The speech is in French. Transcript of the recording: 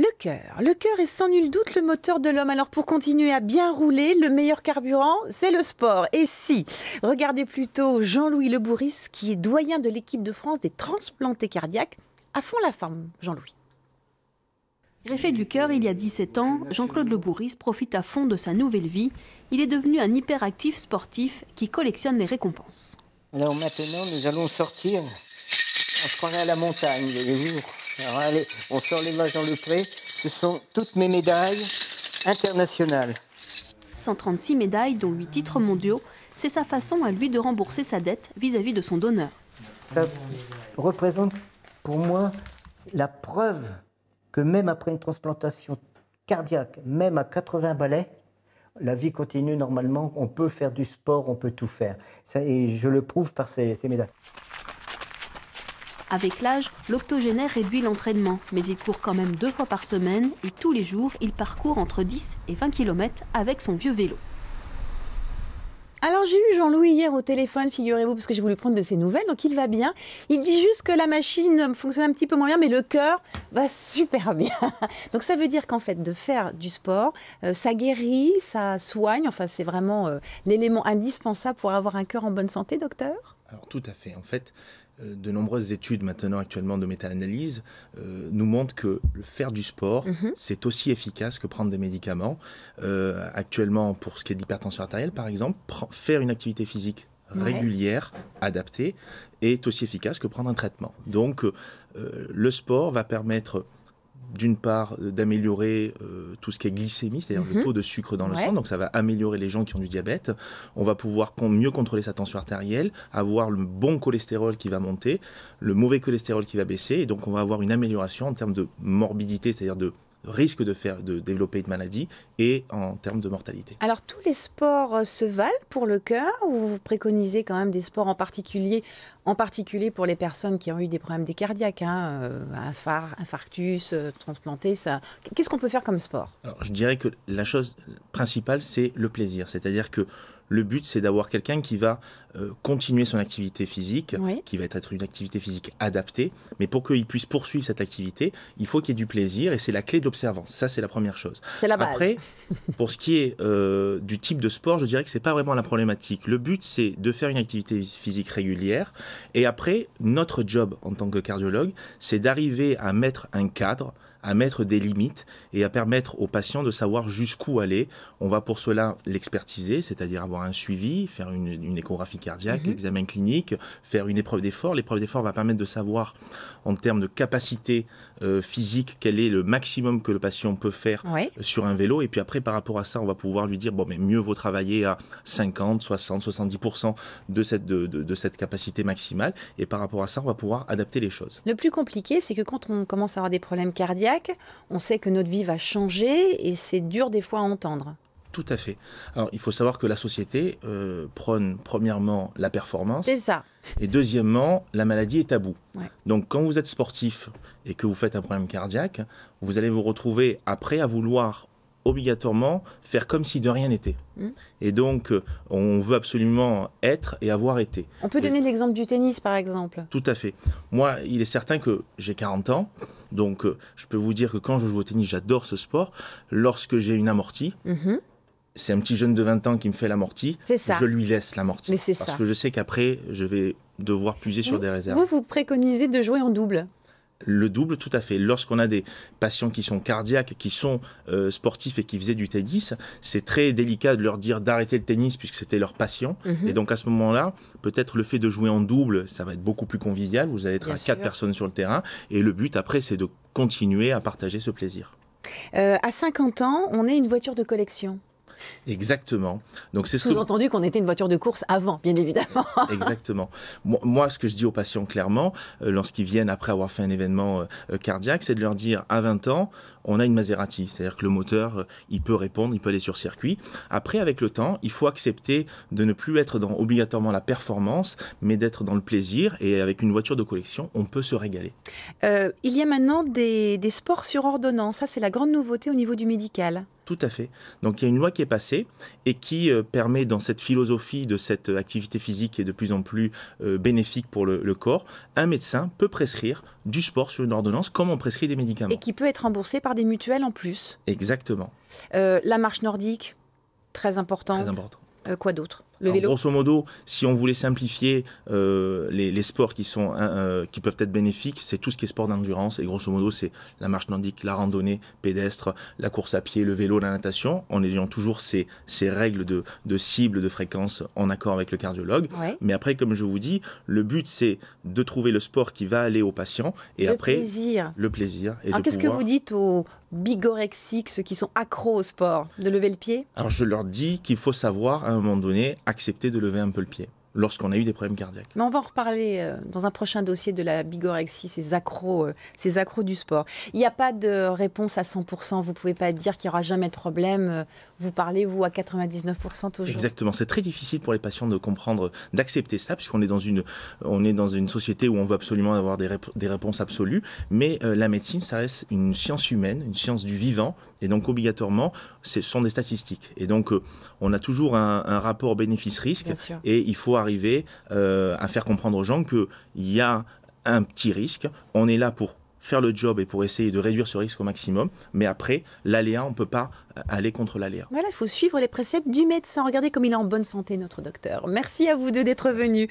Le cœur est sans nul doute le moteur de l'homme. Alors pour continuer à bien rouler, le meilleur carburant, c'est le sport. Et si, regardez plutôt Jean-Louis Le Bourris, qui est doyen de l'équipe de France des transplantés cardiaques. À fond la forme, Jean-Louis. Greffé du cœur il y a 17 ans, Jean-Claude Le Bourris profite à fond de sa nouvelle vie. Il est devenu un hyperactif sportif qui collectionne les récompenses. Alors maintenant, nous allons sortir. On se croirait à la montagne, voyez-vous. Alors allez, on sort les vaches dans le pré. Ce sont toutes mes médailles internationales. 136 médailles, dont 8 titres mondiaux. C'est sa façon à lui de rembourser sa dette vis-à-vis de son donneur. Ça représente pour moi la preuve que même après une transplantation cardiaque, même à 80 balais, la vie continue normalement. On peut faire du sport, on peut tout faire. Ça, et je le prouve par ces médailles. Avec l'âge, l'octogénaire réduit l'entraînement, mais il court quand même 2 fois par semaine et tous les jours, il parcourt entre 10 et 20 km avec son vieux vélo. Alors j'ai eu Jean-Louis hier au téléphone, figurez-vous, parce que j'ai voulu prendre de ses nouvelles, donc il va bien. Il dit juste que la machine fonctionne un petit peu moins bien, mais le cœur va super bien. Donc ça veut dire qu'en fait, de faire du sport, ça guérit, ça soigne, enfin c'est vraiment l'élément indispensable pour avoir un cœur en bonne santé, docteur ? Alors tout à fait, en fait, de nombreuses études maintenant actuellement de méta-analyse nous montrent que faire du sport, c'est aussi efficace que prendre des médicaments. Actuellement, pour ce qui est de l'hypertension artérielle, par exemple, faire une activité physique régulière, adaptée, est aussi efficace que prendre un traitement. Donc, le sport va permettre d'une part d'améliorer tout ce qui est glycémie, c'est-à-dire le taux de sucre dans le sang, donc ça va améliorer les gens qui ont du diabète. On va pouvoir mieux contrôler sa tension artérielle, avoir le bon cholestérol qui va monter, le mauvais cholestérol qui va baisser, et donc on va avoir une amélioration en termes de morbidité, c'est-à-dire de risque de développer une maladie, et en termes de mortalité. Alors tous les sports se valent pour le cœur, ou vous préconisez quand même des sports en particulier pour les personnes qui ont eu des problèmes cardiaques, infarctus, transplantés, ça. Qu'est-ce qu'on peut faire comme sport ? Alors, je dirais que la chose principale, c'est le plaisir, c'est-à-dire que le but, c'est d'avoir quelqu'un qui va continuer son activité physique, qui va être une activité physique adaptée. Mais pour qu'il puisse poursuivre cette activité, il faut qu'il y ait du plaisir, et c'est la clé de l'observance. Ça, c'est la première chose. C'est la base. Après, pour ce qui est du type de sport, je dirais que ce n'est pas vraiment la problématique. Le but, c'est de faire une activité physique régulière. Et après, notre job en tant que cardiologue, c'est d'arriver à mettre un cadre, à mettre des limites et à permettre aux patients de savoir jusqu'où aller. On va pour cela l'expertiser, c'est-à-dire avoir un suivi, faire une échographie cardiaque, l'examen clinique, faire une épreuve d'effort. L'épreuve d'effort va permettre de savoir en termes de capacité physique quel est le maximum que le patient peut faire sur un vélo. Et puis après, par rapport à ça, on va pouvoir lui dire, bon, mais mieux vaut travailler à 50, 60, 70% de cette capacité maximale. Et par rapport à ça, on va pouvoir adapter les choses. Le plus compliqué, c'est que quand on commence à avoir des problèmes cardiaques, on sait que notre vie va changer et c'est dur des fois à entendre. Tout à fait. Alors, il faut savoir que la société prône premièrement la performance. C'est ça. Et deuxièmement, la maladie est tabou. Donc, quand vous êtes sportif et que vous faites un problème cardiaque, vous allez vous retrouver après à vouloir obligatoirement faire comme si de rien n'était. Et donc, on veut absolument être et avoir été. On peut donner l'exemple du tennis, par exemple. Tout à fait. Moi, il est certain que j'ai 40 ans, donc je peux vous dire que quand je joue au tennis, j'adore ce sport. Lorsque j'ai une amortie, c'est un petit jeune de 20 ans qui me fait l'amortie, je lui laisse l'amortie. Parce que je sais qu'après, je vais devoir puiser sur des réserves. Vous préconisez de jouer en double ? Le double, tout à fait. Lorsqu'on a des patients qui sont cardiaques, qui sont sportifs et qui faisaient du tennis, c'est très délicat de leur dire d'arrêter le tennis puisque c'était leur passion. Et donc à ce moment-là, peut-être le fait de jouer en double, ça va être beaucoup plus convivial. Vous allez être à 4 personnes sur le terrain. Et le but après, c'est de continuer à partager ce plaisir. À 50 ans, on est une voiture de collection. Exactement. Donc c'est sous-entendu qu'on était une voiture de course avant, bien évidemment. Exactement. Moi, ce que je dis aux patients clairement, lorsqu'ils viennent après avoir fait un événement cardiaque, c'est de leur dire à 20 ans, on a une Maserati, c'est-à-dire que le moteur, il peut répondre, il peut aller sur circuit. Après, avec le temps, il faut accepter de ne plus être dans obligatoirement la performance, mais d'être dans le plaisir. Et avec une voiture de collection, on peut se régaler. Il y a maintenant des sports sur ordonnance. Ça, c'est la grande nouveauté au niveau du médical. Tout à fait. Donc il y a une loi qui est passée et qui permet, dans cette philosophie de cette activité physique qui est de plus en plus bénéfique pour le corps, un médecin peut prescrire du sport sur une ordonnance comme on prescrit des médicaments. Et qui peut être remboursé par des mutuelles en plus. Exactement. La marche nordique, très importante. Très important. Quoi d'autre? Le Alors, vélo? grosso modo, si on voulait simplifier les sports qui peuvent être bénéfiques, c'est tout ce qui est sport d'endurance. Et grosso modo, c'est la marche nordique, la randonnée pédestre, la course à pied, le vélo, la natation, en ayant toujours ces règles de cible, de fréquence en accord avec le cardiologue. Ouais. Mais après, comme je vous dis, le but, c'est de trouver le sport qui va aller au patient. Et Le après, plaisir. le plaisir. Et Alors de qu'est-ce que pouvoir... vous dites aux bigorexiques, ceux qui sont accros au sport, de lever le pied? Alors je leur dis qu'il faut savoir, à un moment donné, accepter de lever un peu le pied lorsqu'on a eu des problèmes cardiaques. Mais on va en reparler dans un prochain dossier de la bigorexie, ces accros du sport. Il n'y a pas de réponse à 100%, vous ne pouvez pas dire qu'il n'y aura jamais de problème. Vous parlez, vous, à 99% toujours. Exactement, c'est très difficile pour les patients de comprendre, d'accepter ça, puisqu'on est dans une société où on veut absolument avoir des réponses absolues, mais la médecine, ça reste une science humaine, une science du vivant, et donc obligatoirement, ce sont des statistiques. Et donc, on a toujours un rapport bénéfice-risque, et il faut arriver à faire comprendre aux gens qu'il y a un petit risque, on est là pour faire le job et pour essayer de réduire ce risque au maximum, mais après, l'aléa, on ne peut pas aller contre l'aléa. Voilà, il faut suivre les préceptes du médecin. Regardez comme il est en bonne santé, notre docteur. Merci à vous deux d'être venus.